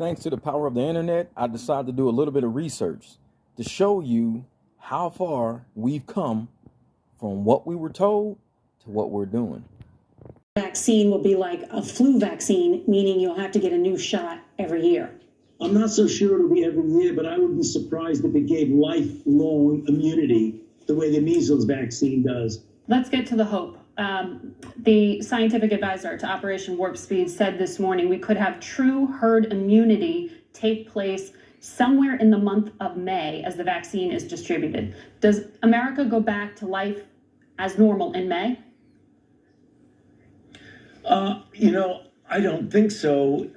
Thanks to the power of the internet, I decided to do a little bit of research to show you how far we've come from what we were told to what we're doing. Vaccine will be like a flu vaccine, meaning you'll have to get a new shot every year. I'm not so sure it'll be every year, but I would be surprised if it gave lifelong immunity the way the measles vaccine does. Let's get to the hope. The scientific advisor to Operation Warp Speed said this morning we could have true herd immunity take place somewhere in the month of May as the vaccine is distributed. Does America go back to life as normal in May? I don't think so,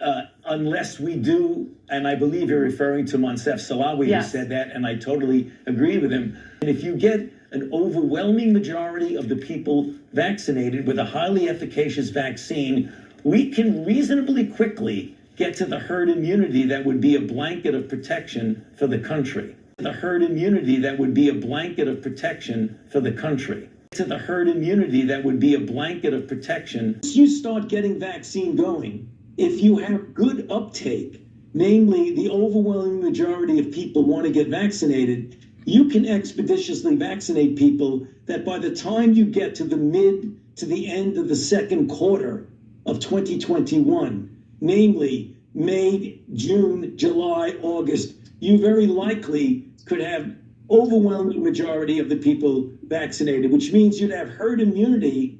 unless we do, and I believe you're referring to Monsef Salawi, Yes. who said that, and I totally agree with him. And if you get an overwhelming majority of the people vaccinated with a highly efficacious vaccine, we can reasonably quickly get to the herd immunity that would be a blanket of protection for the country. The herd immunity that would be a blanket of protection for the country. To the herd immunity that would be a blanket of protection. Once you start getting vaccine going, if you have good uptake, namely the overwhelming majority of people want to get vaccinated, you can expeditiously vaccinate people that by the time you get to the mid to the end of the second quarter of 2021, namely May, June, July, August, you very likely could have overwhelming majority of the people vaccinated, which means you'd have herd immunity,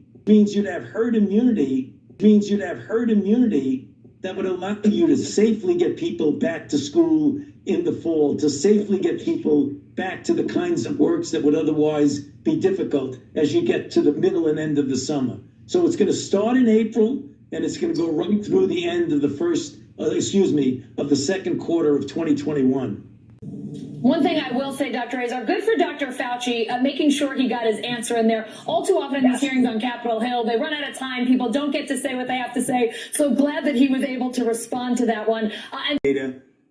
that would allow you to safely get people back to school in the fall, to safely get people back to the kinds of works that would otherwise be difficult as you get to the middle and end of the summer. So it's going to start in April, and it's going to go right through the end of the second quarter of 2021. One thing I will say, Dr. Azar, good for Dr. Fauci, making sure he got his answer in there. All too often in these hearings on Capitol Hill, they run out of time. People don't get to say what they have to say. So glad that he was able to respond to that one.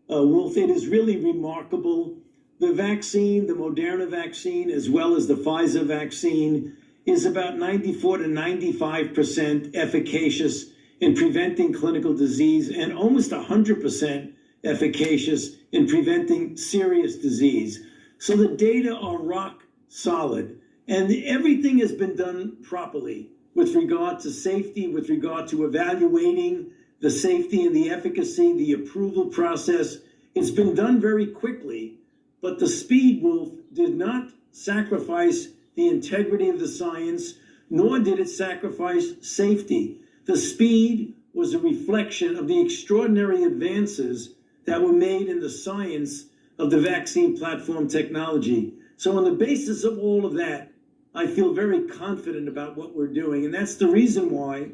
Wolf, it is really remarkable. The vaccine, the Moderna vaccine, as well as the Pfizer vaccine, is about 94 to 95% efficacious in preventing clinical disease and almost 100% efficacious in preventing serious disease. So the data are rock solid, and everything has been done properly with regard to safety, with regard to evaluating the safety and the efficacy, the approval process. It's been done very quickly, but the speed, Wolf, did not sacrifice the integrity of the science, nor did it sacrifice safety. The speed was a reflection of the extraordinary advances that were made in the science of the vaccine platform technology. So on the basis of all of that, I feel very confident about what we're doing. And that's the reason why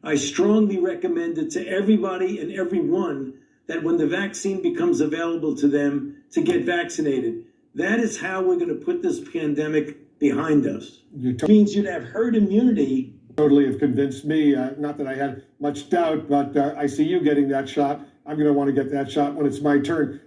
I strongly recommend it to everybody and everyone that when the vaccine becomes available to them, to get vaccinated. That is how we're going to put this pandemic behind us. It means you'd have herd immunity. Totally have convinced me, not that I had much doubt, but I see you getting that shot. I'm going to want to get that shot when it's my turn.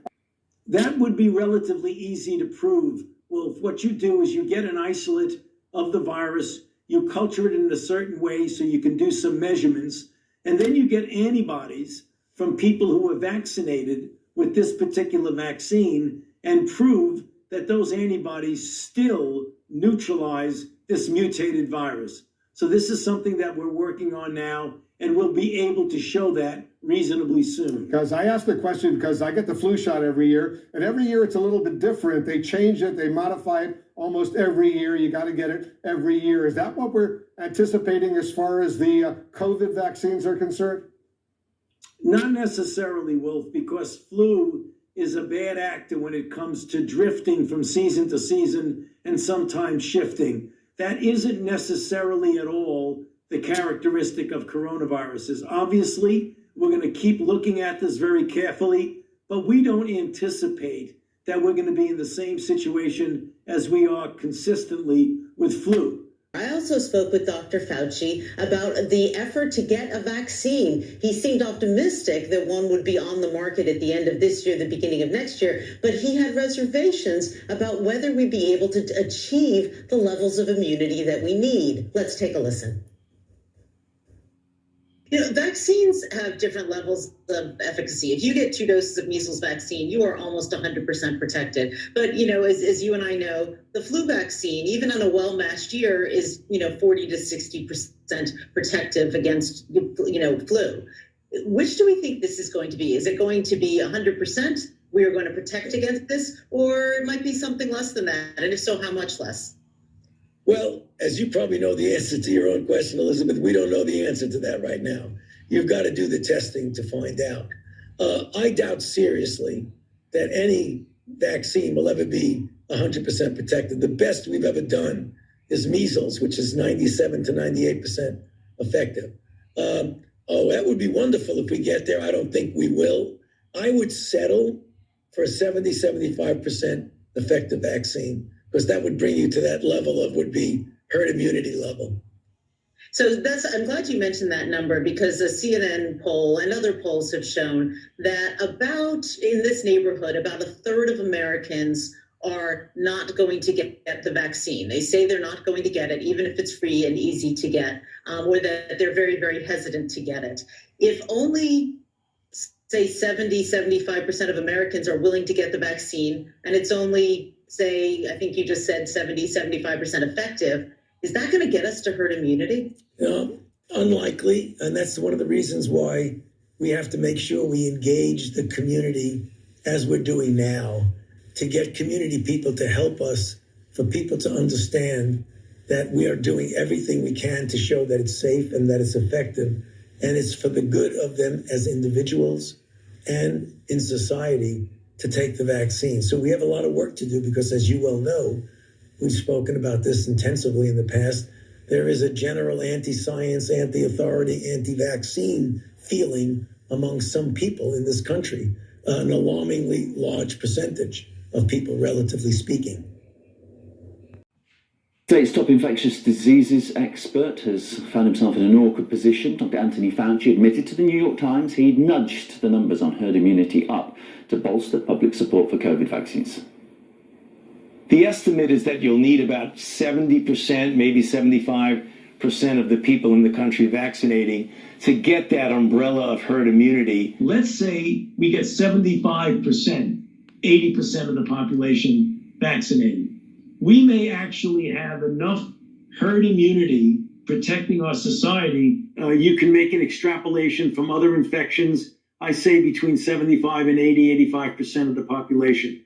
That would be relatively easy to prove. Well, what you do is you get an isolate of the virus, you culture it in a certain way so you can do some measurements, and then you get antibodies from people who are vaccinated with this particular vaccine and prove that those antibodies still neutralize this mutated virus. So this is something that we're working on now, and we'll be able to show that reasonably soon. Because I asked the question because I get the flu shot every year, and every year it's a little bit different. They change it, they modify it almost every year. You got to get it every year. Is that what we're anticipating as far as the COVID vaccines are concerned? Not necessarily, Wolf, because flu is a bad actor when it comes to drifting from season to season and sometimes shifting. That isn't necessarily at all the characteristic of coronaviruses. Obviously, we're going to keep looking at this very carefully, but we don't anticipate that we're going to be in the same situation as we are consistently with flu. I also spoke with Dr. Fauci about the effort to get a vaccine. He seemed optimistic that one would be on the market at the end of this year, the beginning of next year, but he had reservations about whether we'd be able to achieve the levels of immunity that we need. Let's take a listen. Vaccines have different levels of efficacy. If you get 2 doses of measles vaccine, you are almost 100% protected. But, as you and I know, the flu vaccine, even on a well-matched year, is, 40 to 60% protective against, flu. Which do we think this is going to be? Is it going to be 100%? We are going to protect against this, or it might be something less than that. And if so, how much less? Well, as you probably know the answer to your own question, Elizabeth, we don't know the answer to that right now. You've got to do the testing to find out. I doubt seriously that any vaccine will ever be 100% protected. The best we've ever done is measles, which is 97 to 98% effective. That would be wonderful if we get there. I don't think we will. I would settle for a 70, 75% effective vaccine, because that would bring you to that level of would be herd immunity level. So I'm glad you mentioned that number, because a CNN poll and other polls have shown that in this neighborhood, about a third of Americans are not going to get the vaccine. They say they're not going to get it, even if it's free and easy to get, or that they're very, very hesitant to get it. If only, say, 70, 75% of Americans are willing to get the vaccine, and it's only, say, I think you just said 70, 75% effective, is that going to get us to herd immunity? Unlikely. And that's one of the reasons why we have to make sure we engage the community as we're doing now, to get community people to help us, for people to understand that we are doing everything we can to show that it's safe and that it's effective, and it's for the good of them as individuals and in society to take the vaccine. So we have a lot of work to do, because as you well know, we've spoken about this intensively in the past, there is a general anti-science, anti-authority, anti-vaccine feeling among some people in this country, an alarmingly large percentage of people, relatively speaking. Today's top infectious diseases expert has found himself in an awkward position. Dr. Anthony Fauci admitted to the New York Times he'd nudged the numbers on herd immunity up to bolster public support for COVID vaccines. The estimate is that you'll need about 70%, maybe 75% of the people in the country vaccinating to get that umbrella of herd immunity. Let's say we get 75%, 80% of the population vaccinated. We may actually have enough herd immunity protecting our society. You can make an extrapolation from other infections. I say between 75 and 80, 85% of the population.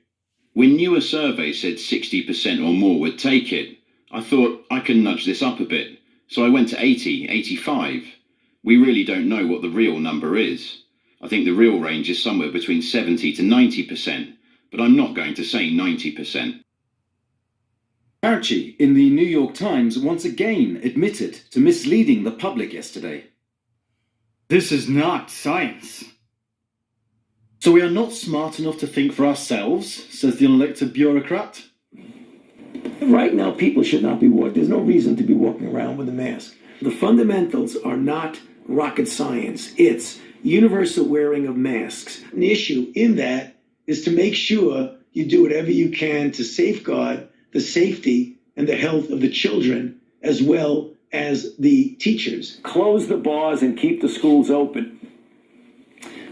When newer surveys said 60% or more would take it, I thought I can nudge this up a bit. So I went to 80, 85. We really don't know what the real number is. I think the real range is somewhere between 70 to 90%, but I'm not going to say 90%. Fauci in the New York Times once again admitted to misleading the public yesterday. This is not science. So we are not smart enough to think for ourselves, says the unelected bureaucrat. Right now, people should not be walking. There's no reason to be walking around with a mask. The fundamentals are not rocket science. It's universal wearing of masks. The issue in that is to make sure you do whatever you can to safeguard the safety and the health of the children, as well as the teachers. Close the bars and keep the schools open.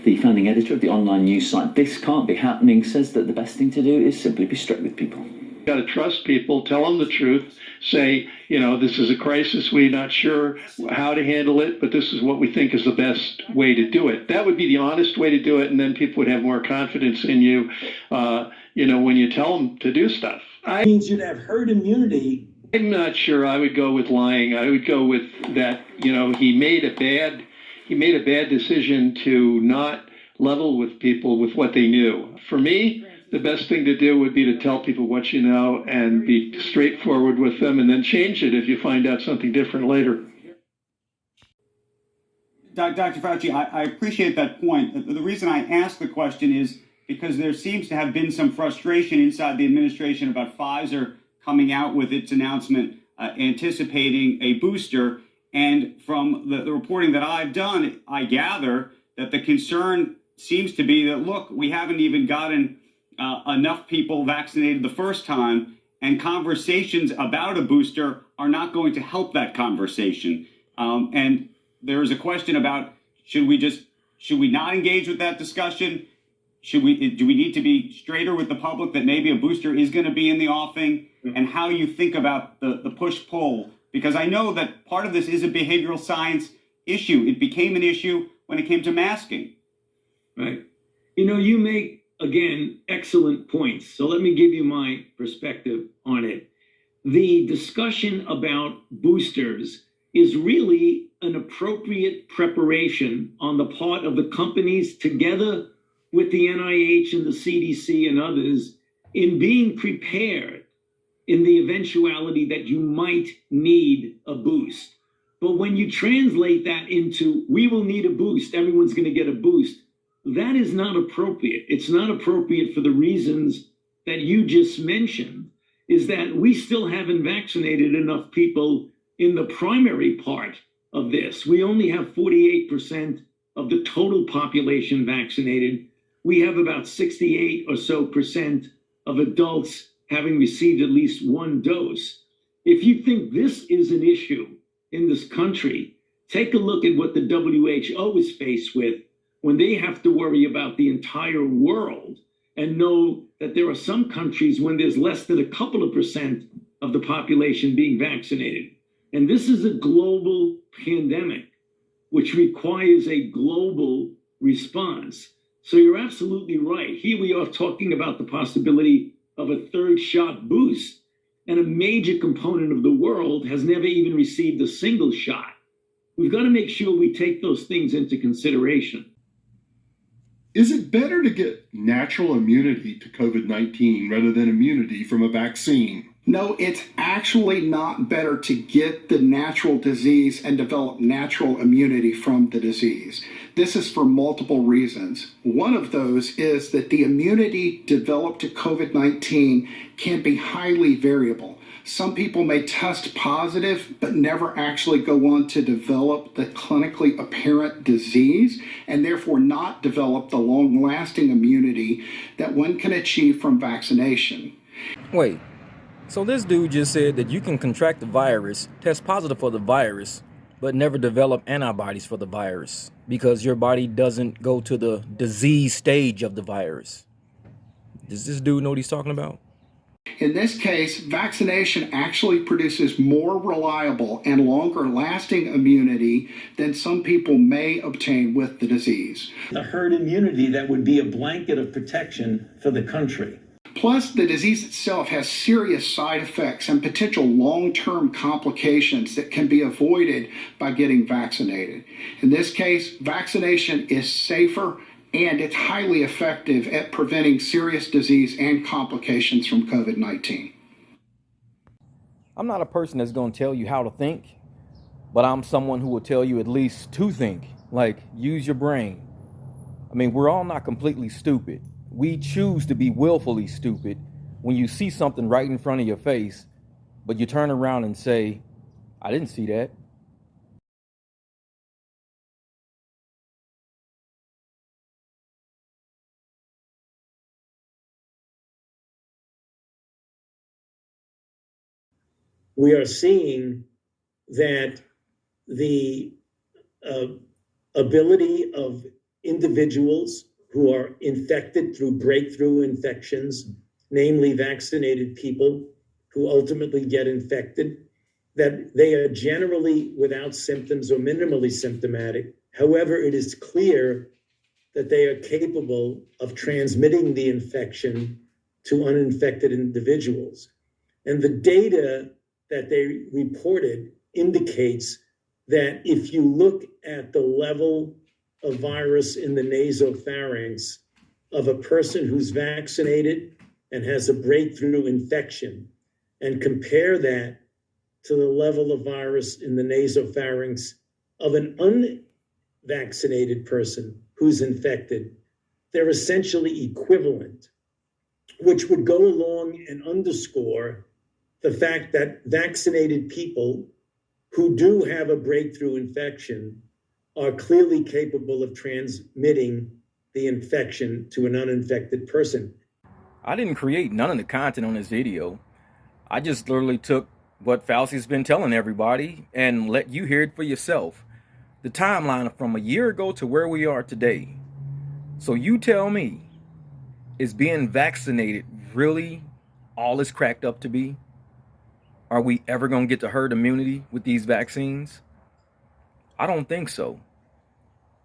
The founding editor of the online news site This Can't Be Happening says that the best thing to do is simply be straight with people. You got to trust people, tell them the truth, say, this is a crisis, we're not sure how to handle it, but this is what we think is the best way to do it. That would be the honest way to do it, and then people would have more confidence in you, when you tell them to do stuff. It means you'd have herd immunity. I'm not sure I would go with lying. I would go with that, he made a bad decision to not level with people with what they knew. For me, the best thing to do would be to tell people what you know and be straightforward with them, and then change it if you find out something different later. Dr. Fauci, I appreciate that point. The reason I ask the question is because there seems to have been some frustration inside the administration about Pfizer coming out with its announcement anticipating a booster. And from the reporting that I've done, I gather that the concern seems to be that, look, we haven't even gotten enough people vaccinated the first time, and conversations about a booster are not going to help that conversation. And there is a question about should we not engage with that discussion? Do we need to be straighter with the public that maybe a booster is going to be in the offing, and how you think about the push-pull? Because I know that part of this is a behavioral science issue. It became an issue when it came to masking. Right. You make, again, excellent points. So let me give you my perspective on it. The discussion about boosters is really an appropriate preparation on the part of the companies together with the NIH and the CDC and others in being prepared in the eventuality that you might need a boost. But when you translate that into, we will need a boost, everyone's going to get a boost, that is not appropriate. It's not appropriate for the reasons that you just mentioned, is that we still haven't vaccinated enough people in the primary part of this. We only have 48% of the total population vaccinated. We have about 68 or so percent of adults having received at least one dose. If you think this is an issue in this country, take a look at what the WHO is faced with when they have to worry about the entire world, and know that there are some countries when there's less than a couple of percent of the population being vaccinated. And this is a global pandemic, which requires a global response. So you're absolutely right. Here we are talking about the possibility of a third shot boost, and a major component of the world has never even received a single shot. We've got to make sure we take those things into consideration. Is it better to get natural immunity to COVID-19 rather than immunity from a vaccine? No, it's actually not better to get the natural disease and develop natural immunity from the disease. This is for multiple reasons. One of those is that the immunity developed to COVID-19 can be highly variable. Some people may test positive, but never actually go on to develop the clinically apparent disease, and therefore not develop the long-lasting immunity that one can achieve from vaccination. Wait, so this dude just said that you can contract the virus, test positive for the virus, but never develop antibodies for the virus because your body doesn't go to the disease stage of the virus. Does this dude know what he's talking about? In this case, vaccination actually produces more reliable and longer lasting immunity than some people may obtain with the disease. The herd immunity that would be a blanket of protection for the country. Plus, the disease itself has serious side effects and potential long-term complications that can be avoided by getting vaccinated. In this case, vaccination is safer and it's highly effective at preventing serious disease and complications from COVID-19. I'm not a person that's going to tell you how to think, but I'm someone who will tell you at least to think, like use your brain. I mean, we're all not completely stupid. We choose to be willfully stupid when you see something right in front of your face, but you turn around and say, I didn't see that. We are seeing that the ability of individuals who are infected through breakthrough infections, namely vaccinated people who ultimately get infected, that they are generally without symptoms or minimally symptomatic. However, it is clear that they are capable of transmitting the infection to uninfected individuals. And the data that they reported indicates that if you look at the level of virus in the nasopharynx of a person who's vaccinated and has a breakthrough infection, and compare that to the level of virus in the nasopharynx of an unvaccinated person who's infected, they're essentially equivalent, which would go along and underscore the fact that vaccinated people who do have a breakthrough infection are clearly capable of transmitting the infection to an uninfected person. I didn't create none of the content on this video. I just literally took what Fauci's been telling everybody and let you hear it for yourself. the timeline from a year ago to where we are today. So you tell me, is being vaccinated really all it's cracked up to be? Are we ever going to get to herd immunity with these vaccines? I don't think so.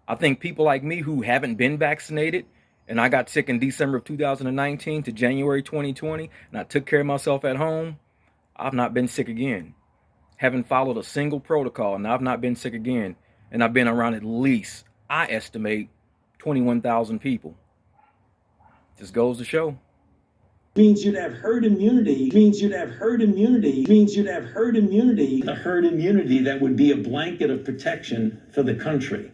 I think people like me who haven't been vaccinated, and I got sick in December of 2019 to January 2020, and I took care of myself at home, I've not been sick again. Haven't followed a single protocol, and I've not been sick again. And I've been around at least, I estimate, 21,000 people. Just goes to show. Means you'd have herd immunity. Means you'd have herd immunity. Means you'd have herd immunity. The herd immunity that would be a blanket of protection for the country.